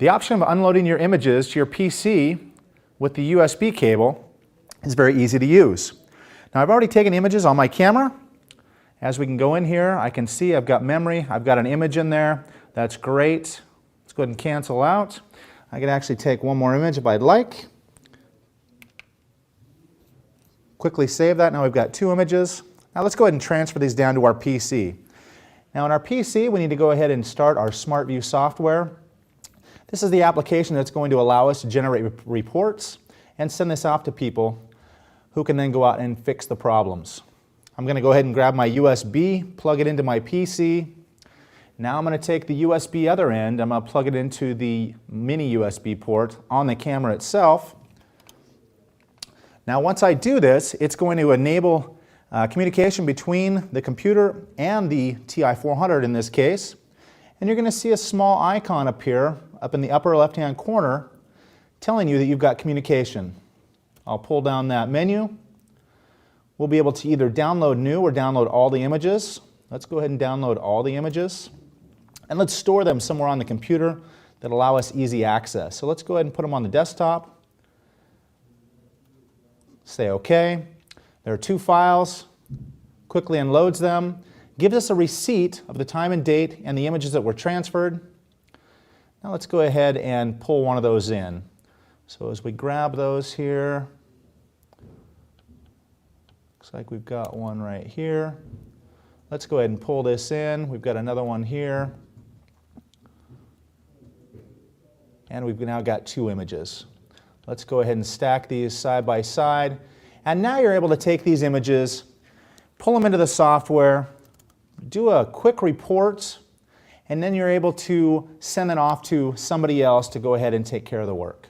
The option of unloading your images to your PC with the USB cable is very easy to use. Now I've already taken images on my camera. As we can go in here, I can see I've got memory, I've got an image in there. That's great. Let's go ahead and cancel out. I can actually take one more image if I'd like. Quickly save that. Now we've got 2 images. Now let's go ahead and transfer these down to our PC. Now in our PC, we need to go ahead and start our SmartView software. This is the application that's going to allow us to generate reports and send this off to people who can then go out and fix the problems. I'm going to go ahead and grab my USB, plug it into my PC. Now I'm going to take the USB other end, I'm going to plug it into the mini USB port on the camera itself. Now once I do this, it's going to enable communication between the computer and the TI-400 in this case. And you're going to see a small icon appear up in the upper left-hand corner telling you that you've got communication. I'll pull down that menu. We'll be able to either download new or download all the images. Let's go ahead and download all the images. And let's store them somewhere on the computer that allow us easy access. So let's go ahead and put them on the desktop. Say OK. There are 2 files. Quickly unloads them. Gives us a receipt of the time and date and the images that were transferred. Now let's go ahead and pull one of those in. So as we grab those here, looks like we've got one right here. Let's go ahead and pull this in. We've got another one here. And we've now got 2 images. Let's go ahead and stack these side by side. And now you're able to take these images, pull them into the software, do a quick report, and then you're able to send it off to somebody else to go ahead and take care of the work.